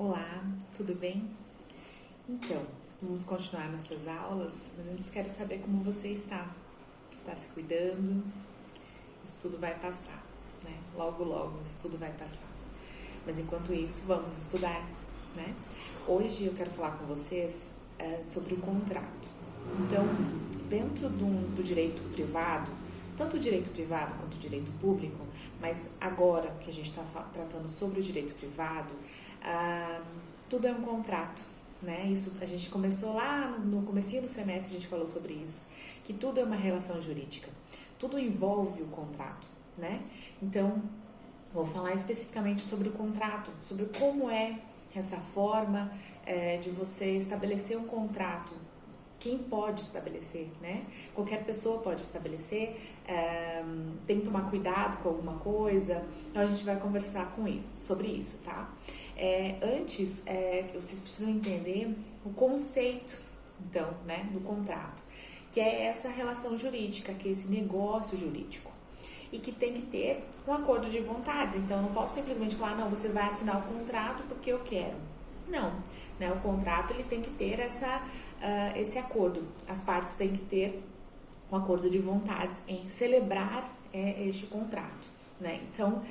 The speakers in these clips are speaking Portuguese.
Olá, tudo bem? Então, vamos continuar nossas aulas, mas antes quero saber como você está. Está se cuidando? Isso tudo vai passar, né? Logo, logo, isso tudo vai passar. Mas enquanto isso, vamos estudar, né? Hoje eu quero falar com vocês sobre o contrato. Então, dentro do direito privado, tanto o direito privado quanto o direito público, mas agora que a gente está tratando sobre o direito privado, tudo é um contrato, né? Isso a gente começou lá no comecinho do semestre, a gente falou sobre isso, que tudo é uma relação jurídica, tudo envolve o contrato, né? Então, vou falar especificamente sobre o contrato, sobre como é essa forma de você estabelecer um contrato. Quem pode estabelecer, né? Qualquer pessoa pode estabelecer, tem que tomar cuidado com alguma coisa, então a gente vai conversar sobre isso, tá? Antes, vocês precisam entender o conceito, então, né, do contrato, que é essa relação jurídica, que é esse negócio jurídico, e que tem que ter um acordo de vontades. Então, eu não posso simplesmente falar, não, você vai assinar o contrato porque eu quero. Não, né? O contrato ele tem que ter esse acordo. As partes têm que ter um acordo de vontades em celebrar este contrato, né? Então,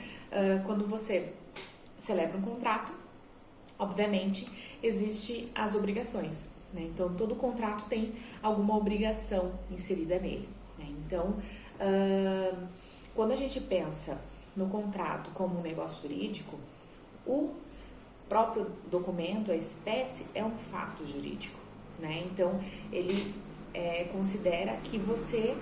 quando você celebra um contrato, obviamente, existem as obrigações, né? Então, todo contrato tem alguma obrigação inserida nele, né? Então, quando a gente pensa no contrato como um negócio jurídico, o próprio documento, a espécie, é um fato jurídico, né? Então, ele considera que você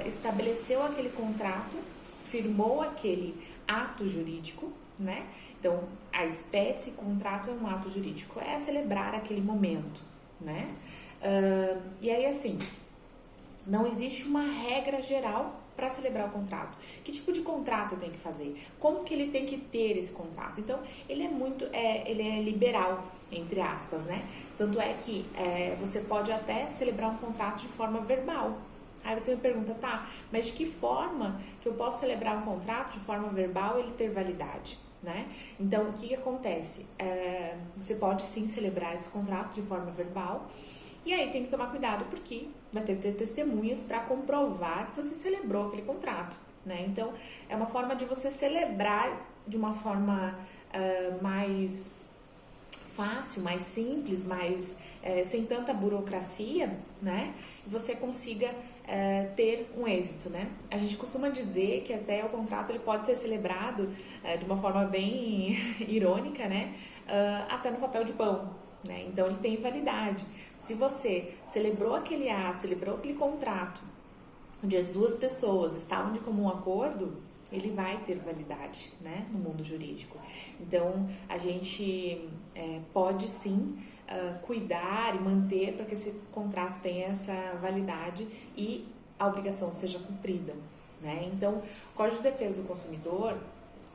estabeleceu aquele contrato, firmou aquele ato jurídico, né? Então, a espécie contrato é um ato jurídico, é celebrar aquele momento, né? E aí, assim, não existe uma regra geral para celebrar o contrato. Que tipo de contrato eu tenho que fazer? Como que ele tem que ter esse contrato? Então, ele é liberal, entre aspas, né? Tanto é que você pode até celebrar um contrato de forma verbal. Aí você me pergunta, tá, mas de que forma que eu posso celebrar um contrato de forma verbal e ele ter validade, né? Então, o que acontece? Você pode sim celebrar esse contrato de forma verbal, e aí tem que tomar cuidado, porque vai ter que ter testemunhas para comprovar que você celebrou aquele contrato, né? Então, é uma forma de você celebrar de uma forma mais fácil, mais simples, mais sem tanta burocracia, né? E você consiga ter um êxito, né? A gente costuma dizer que até o contrato ele pode ser celebrado de uma forma bem irônica, né? Até no papel de pão, né? Então ele tem validade. Se você celebrou aquele ato, celebrou aquele contrato, onde as duas pessoas estavam de comum acordo, ele vai ter validade, né, no mundo jurídico. Então, a gente pode sim cuidar e manter para que esse contrato tenha essa validade e a obrigação seja cumprida, né? Então, o Código de Defesa do Consumidor,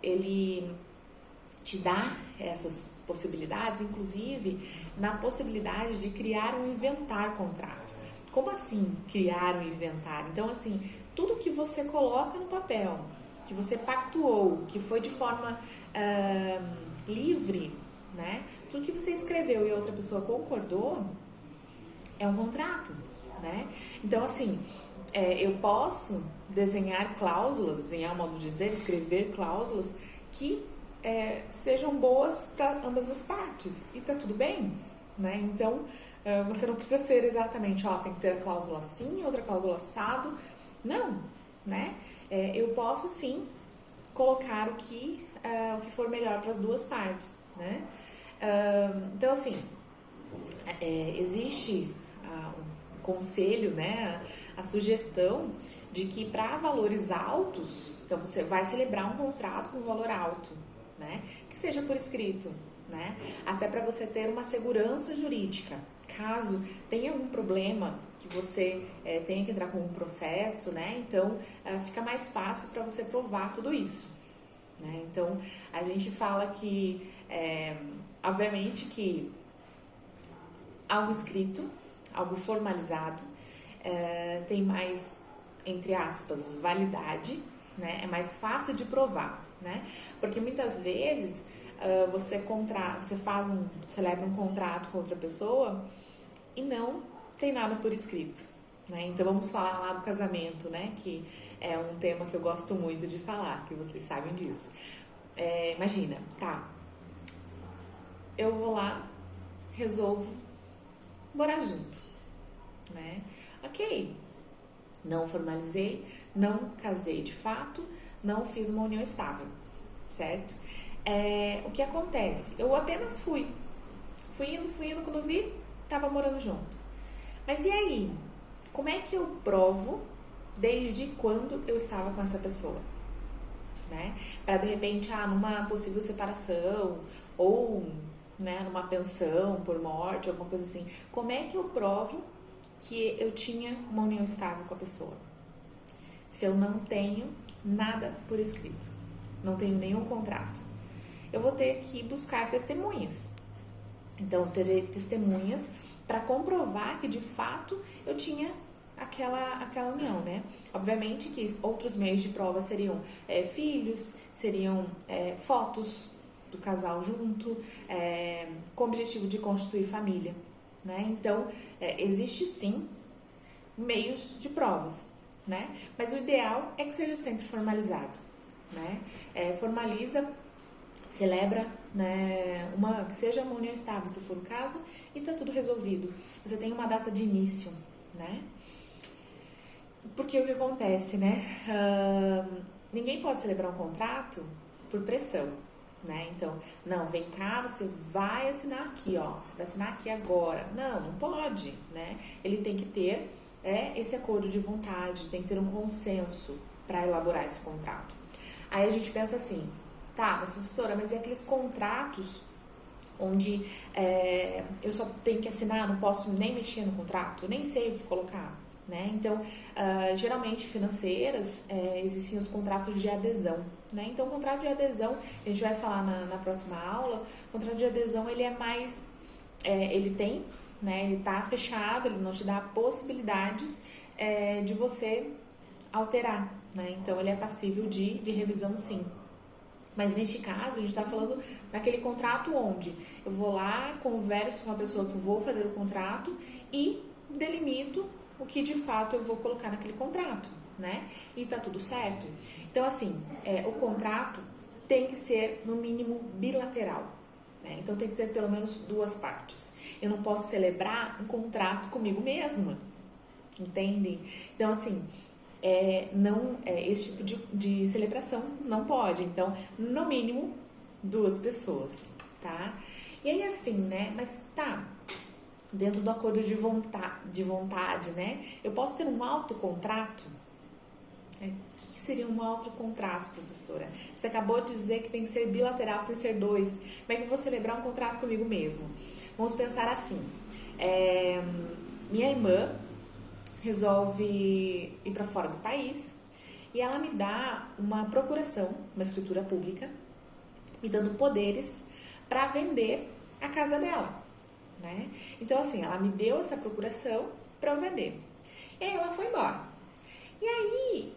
ele te dá essas possibilidades, inclusive na possibilidade de criar um inventar contrato. Como assim criar um inventário? Então, assim, tudo que você coloca no papel, que você pactuou, que foi de forma livre, né? Tudo que você escreveu e outra pessoa concordou, é um contrato, né? Então, assim, eu posso desenhar cláusulas, desenhar um modo de dizer, escrever cláusulas que sejam boas para ambas as partes, e tá tudo bem, né? Então, você não precisa ser exatamente, tem que ter a cláusula assim, outra cláusula assado, não, né? Eu posso sim colocar o que for melhor para as duas partes, né? Então, assim, existe um conselho, né? A sugestão de que para valores altos, então você vai celebrar um contrato com valor alto, né? Que seja por escrito, né? Até para você ter uma segurança jurídica. Caso tenha algum problema que você tenha que entrar com um processo, né? Então, fica mais fácil para você provar tudo isso, né? Então, a gente fala que, obviamente que algo escrito, algo formalizado, tem mais, entre aspas, validade, né? É mais fácil de provar, né? Porque muitas vezes você celebra um contrato com outra pessoa e não tem nada por escrito, né? Então vamos falar lá do casamento, né? Que é um tema que eu gosto muito de falar, que vocês sabem disso. Imagina, tá, eu vou lá, resolvo morar junto, né? Ok, não formalizei, não casei de fato, não fiz uma união estável, certo? O que acontece? Eu apenas fui indo, quando vi, tava morando junto. Mas e aí? Como é que eu provo desde quando eu estava com essa pessoa? Né? Para de repente, numa possível separação ou, né, numa pensão por morte, alguma coisa assim. Como é que eu provo que eu tinha uma união estável com a pessoa? Se eu não tenho nada por escrito, não tenho nenhum contrato, eu vou ter que buscar testemunhas. Então, eu terei testemunhas para comprovar que de fato eu tinha aquela união, né? Obviamente que outros meios de prova seriam filhos, seriam fotos do casal junto, com o objetivo de constituir família, né? Então, existe sim meios de provas, né? Mas o ideal é que seja sempre formalizado, né? Formaliza, celebra, né, que seja uma união estável, se for o caso, e tá tudo resolvido. Você tem uma data de início, né? Porque o que acontece, né? Ninguém pode celebrar um contrato por pressão, né? Então, não, vem cá, você vai assinar aqui, ó. Você vai assinar aqui agora. Não pode, né? Ele tem que ter esse acordo de vontade, tem que ter um consenso para elaborar esse contrato. Aí a gente pensa assim, tá, mas professora, mas e aqueles contratos onde eu só tenho que assinar, não posso nem mexer no contrato, eu nem sei o que colocar, né? Então, geralmente financeiras, existem os contratos de adesão, né? Então, o contrato de adesão, a gente vai falar na próxima aula, o contrato de adesão, ele é mais, ele tem, né? Ele tá fechado, ele não te dá possibilidades de você alterar, né? Então, ele é passível de revisão, sim. Mas neste caso, a gente está falando daquele contrato onde eu vou lá, converso com a pessoa que eu vou fazer o contrato e delimito o que de fato eu vou colocar naquele contrato, né? E tá tudo certo. Então, assim, o contrato tem que ser, no mínimo, bilateral, né? Então, tem que ter pelo menos duas partes. Eu não posso celebrar um contrato comigo mesma, entendem? Então, assim, esse tipo de celebração não pode. Então, no mínimo, duas pessoas, tá? E aí, assim, né? Mas tá, dentro do acordo de vontade, né? Eu posso ter um autocontrato? O que seria um autocontrato, professora? Você acabou de dizer que tem que ser bilateral, tem que ser dois. Como é que eu vou celebrar um contrato comigo mesmo? Vamos pensar assim. Minha irmã resolve ir para fora do país e ela me dá uma procuração, uma escritura pública, me dando poderes para vender a casa dela, né? Então, assim, ela me deu essa procuração para eu vender. E aí ela foi embora. E aí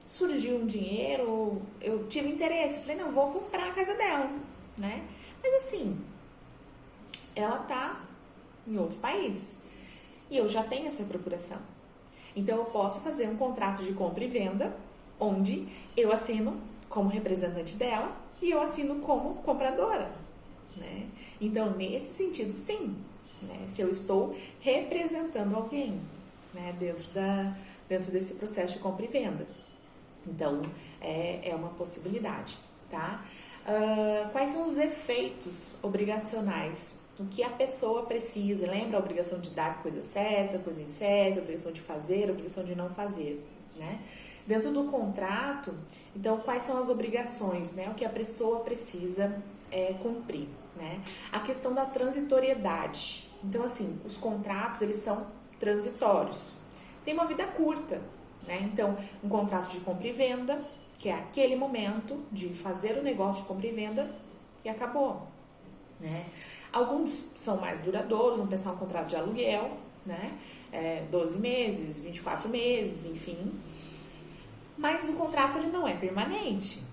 surgiu um dinheiro, eu tive interesse, falei, não, vou comprar a casa dela, né? Mas assim, ela tá em outro país e eu já tenho essa procuração. Então, eu posso fazer um contrato de compra e venda, onde eu assino como representante dela e eu assino como compradora, né? Então, nesse sentido, sim, né? Se eu estou representando alguém, né? Dentro desse processo de compra e venda. Então, é uma possibilidade, tá? Quais são os efeitos obrigacionais? O que a pessoa precisa? Lembra a obrigação de dar coisa certa, coisa incerta, a obrigação de fazer, a obrigação de não fazer, né? Dentro do contrato, então, quais são as obrigações, né? O que a pessoa precisa cumprir, né? A questão da transitoriedade. Então, assim, os contratos, eles são transitórios. Tem uma vida curta, né? Então, um contrato de compra e venda, que é aquele momento de fazer o negócio de compra e venda e acabou, né? Alguns são mais duradouros, vamos pensar um contrato de aluguel, né? 12 meses, 24 meses, enfim. Mas o contrato, ele não é permanente,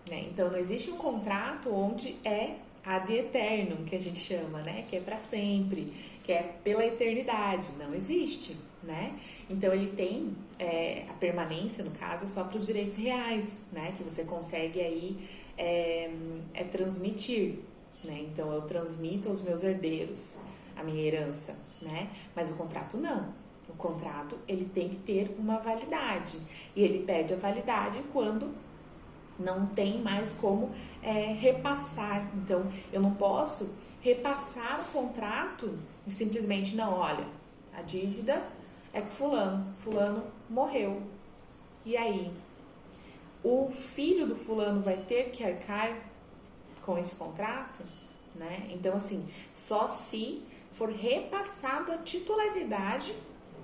né? Então não existe um contrato onde é ad eternum, que a gente chama, né? Que é para sempre, que é pela eternidade. Não existe, né? Então ele tem a permanência, no caso, só para os direitos reais, né? Que você consegue aí transmitir, né? Então eu transmito aos meus herdeiros a minha herança, né? Mas o contrato não. O contrato ele tem que ter uma validade e ele perde a validade quando não tem mais como repassar. Então, eu não posso repassar o contrato e simplesmente, não, olha, a dívida é com fulano morreu. E aí? O filho do fulano vai ter que arcar com esse contrato, né? Então, assim, só se for repassado a titularidade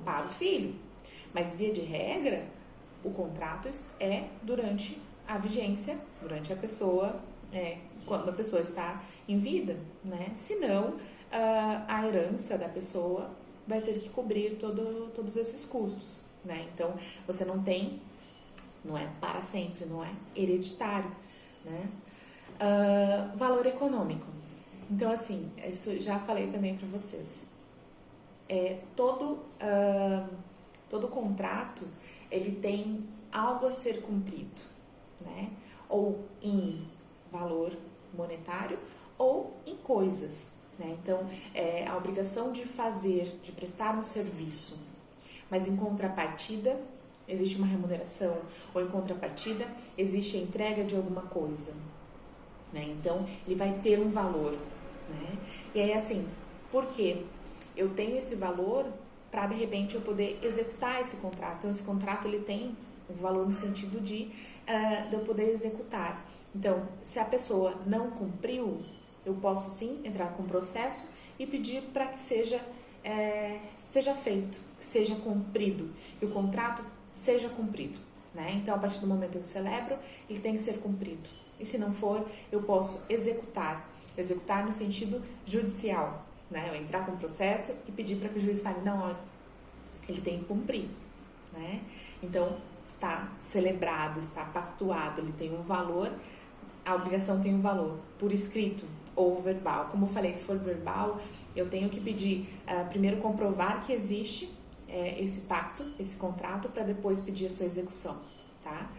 para o filho. Mas, via de regra, o contrato é durante a vigência, durante a pessoa, quando a pessoa está em vida, né? Senão, a herança da pessoa vai ter que cobrir todos esses custos, né? Então, você não tem, não é para sempre, não é hereditário, né? Valor econômico. Então, assim, isso já falei também para vocês. Todo contrato, ele tem algo a ser cumprido, né? Ou em valor monetário ou em coisas, né? Então, a obrigação de fazer, de prestar um serviço, mas em contrapartida existe uma remuneração, ou em contrapartida existe a entrega de alguma coisa, né? Então, ele vai ter um valor, né? E aí, assim, por quê? Eu tenho esse valor para, de repente, eu poder executar esse contrato. Então, esse contrato, ele tem um valor no sentido de eu poder executar. Então, se a pessoa não cumpriu, eu posso, sim, entrar com processo e pedir para que seja feito, que seja cumprido. E o contrato seja cumprido, né? Então, a partir do momento que eu celebro, ele tem que ser cumprido. E se não for, eu posso executar. Executar no sentido judicial, né? Eu entrar com processo e pedir para que o juiz fale, não, olha, ele tem que cumprir, né? Então, está celebrado, está pactuado, ele tem um valor, a obrigação tem um valor, por escrito ou verbal. Como eu falei, se for verbal, eu tenho que pedir, primeiro comprovar que existe esse pacto, esse contrato, para depois pedir a sua execução, tá?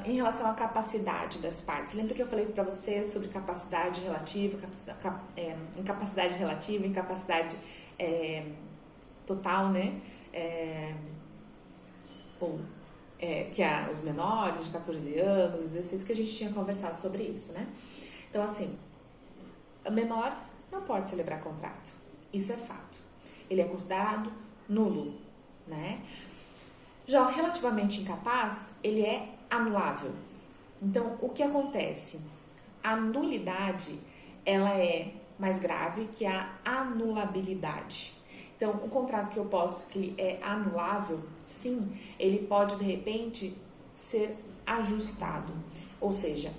Em relação à capacidade das partes, lembra que eu falei para você sobre capacidade relativa, incapacidade relativa, incapacidade total, né? Que os menores de 14 anos, 16, que a gente tinha conversado sobre isso, né? Então, assim, o menor não pode celebrar contrato, isso é fato. Ele é considerado nulo, né? Já o relativamente incapaz, ele é anulável. Então, o que acontece? A nulidade, ela é mais grave que a anulabilidade. Então, o contrato que eu posso, que é anulável, sim, ele pode, de repente, ser ajustado. Ou seja,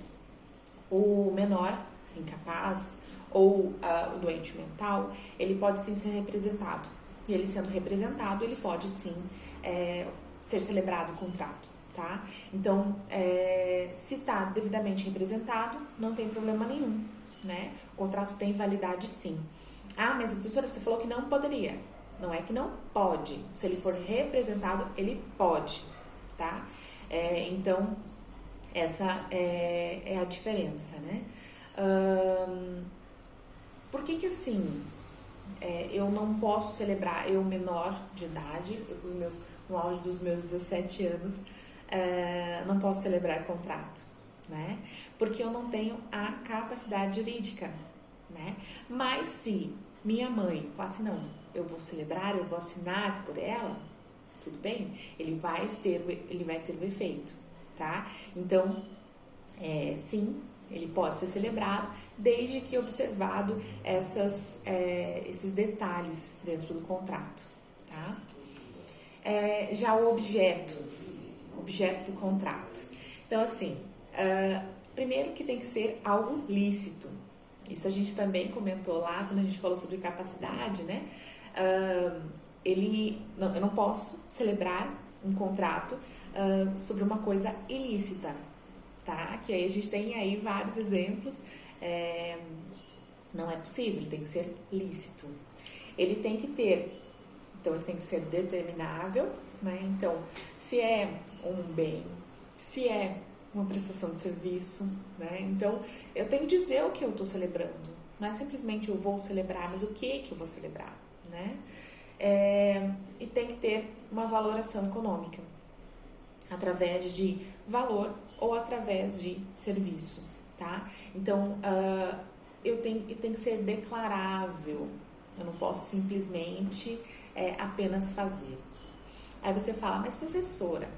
o menor, incapaz, ou o doente mental, ele pode sim ser representado. E ele sendo representado, ele pode sim ser celebrado o contrato, tá? Então, se está devidamente representado, não tem problema nenhum, né? O contrato tem validade sim. Ah, mas professora, você falou que não poderia. Não é que não pode. Se ele for representado, ele pode, tá? Então, essa é a diferença, né? Por que assim, eu não posso celebrar, eu menor de idade, no auge dos meus 17 anos, não posso celebrar contrato, né? Porque eu não tenho a capacidade jurídica, né? Mas se minha mãe fala assim, não, eu vou celebrar, eu vou assinar por ela, tudo bem? Ele vai ter o efeito, tá? Então, sim, ele pode ser celebrado, desde que observado esses detalhes dentro do contrato, tá? Já o objeto do contrato. Então, assim, primeiro que tem que ser algo lícito. Isso a gente também comentou lá, quando a gente falou sobre capacidade, né? Eu não posso celebrar um contrato sobre uma coisa ilícita, tá? Que aí a gente tem aí vários exemplos. Não é possível, ele tem que ser lícito. Ele tem que ter, então ele tem que ser determinável, né? Então, se é um bem, se é uma prestação de serviço, né? Então, eu tenho que dizer o que eu estou celebrando. Não é simplesmente eu vou celebrar, mas o que eu vou celebrar, né? E tem que ter uma valoração econômica, através de valor ou através de serviço, tá? Então, tem que ser declarável. Eu não posso simplesmente apenas fazer. Aí você fala, mas professora,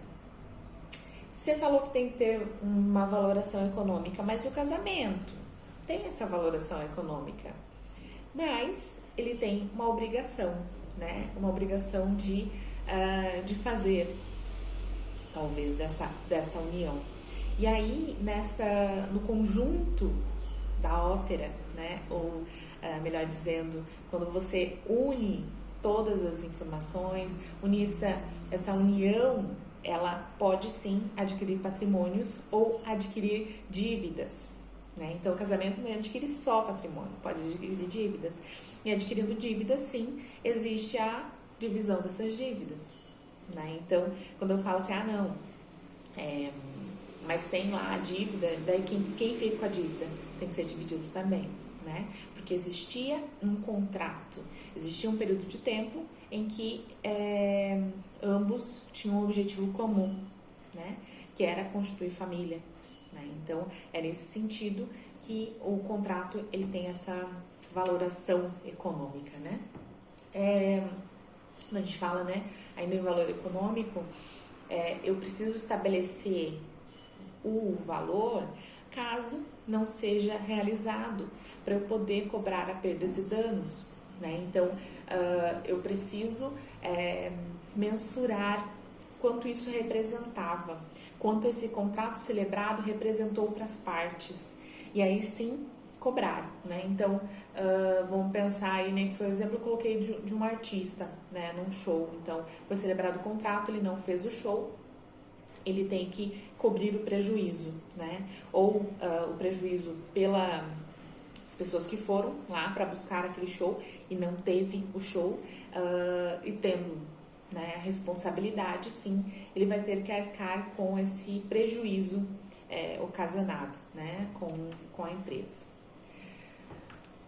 você falou que tem que ter uma valoração econômica, mas e o casamento? Tem essa valoração econômica, mas ele tem uma obrigação, né? Uma obrigação de fazer, talvez, dessa união. E aí, no conjunto da ópera, né? Ou, melhor dizendo, quando você une todas as informações, essa união, ela pode sim adquirir patrimônios ou adquirir dívidas, né? Então, o casamento não adquire só patrimônio, pode adquirir dívidas. E adquirindo dívidas, sim, existe a divisão dessas dívidas, né? Então, quando eu falo assim, não, mas tem lá a dívida, daí quem fica com a dívida tem que ser dividido também, né? Porque existia um contrato, existia um período de tempo em que ambos tinham um objetivo comum, né? Que era constituir família, né? Então, é nesse sentido que o contrato ele tem essa valoração econômica, né? Quando a gente fala, né, ainda em valor econômico, eu preciso estabelecer o valor caso não seja realizado, para eu poder cobrar a perdas e danos, né? Então, eu preciso mensurar quanto isso representava, quanto esse contrato celebrado representou para as partes, e aí sim cobrar, né? Então, vamos pensar aí, né, que foi o exemplo que eu coloquei de um artista, né, num show. Então, foi celebrado o contrato, ele não fez o show, ele tem que cobrir o prejuízo, né? Ou o prejuízo pelas pessoas que foram lá para buscar aquele show e não teve o show, e tendo, né, a responsabilidade, sim, ele vai ter que arcar com esse prejuízo ocasionado, né, com a empresa.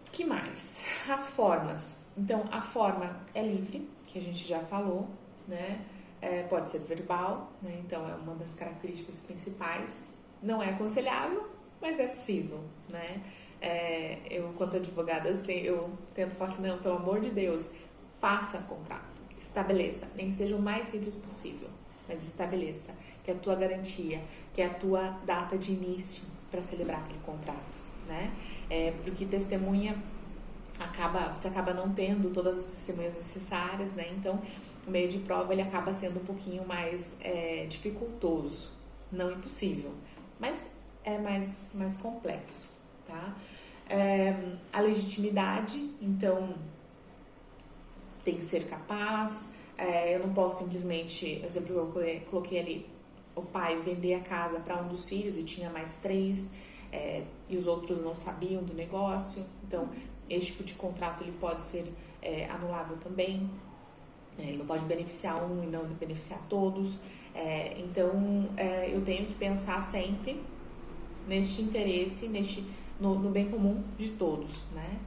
O que mais? As formas. Então, a forma é livre, que a gente já falou, né? Pode ser verbal, né? Então é uma das características principais. Não é aconselhável, mas é possível, né? Eu, enquanto advogada, assim, eu tento falar assim, não, pelo amor de Deus, faça contrato, estabeleça, nem que seja o mais simples possível, mas estabeleça, que é a tua garantia, que é a tua data de início para celebrar aquele contrato, né? Porque testemunha você acaba não tendo todas as testemunhas necessárias, né? Então, o meio de prova ele acaba sendo um pouquinho mais dificultoso, não impossível, mas é mais complexo, tá? A legitimidade, então, tem que ser capaz, eu não posso simplesmente, exemplo, eu coloquei ali, o pai vender a casa para um dos filhos e tinha mais 3, e os outros não sabiam do negócio, então, esse tipo de contrato ele pode ser anulável também. Ele não pode beneficiar um e não beneficiar todos. Então, eu tenho que pensar sempre neste interesse, no bem comum de todos, né?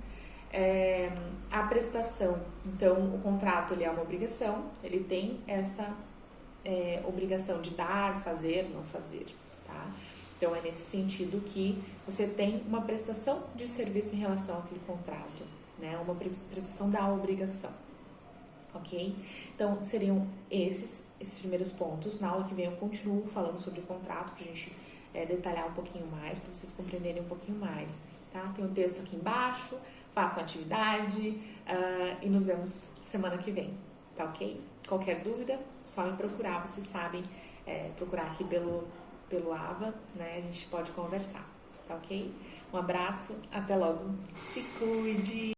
A prestação. Então, o contrato ele é uma obrigação, ele tem essa obrigação de dar, fazer, não fazer, tá? Então, é nesse sentido que você tem uma prestação de serviço em relação àquele contrato, né? Uma prestação da obrigação. Ok? Então, seriam esses primeiros pontos. Na aula que vem eu continuo falando sobre o contrato, para a gente detalhar um pouquinho mais, para vocês compreenderem um pouquinho mais, tá? Tem um texto aqui embaixo, façam atividade e nos vemos semana que vem, tá ok? Qualquer dúvida, só me procurar, vocês sabem, procurar aqui pelo AVA, né? A gente pode conversar, tá ok? Um abraço, até logo, se cuide!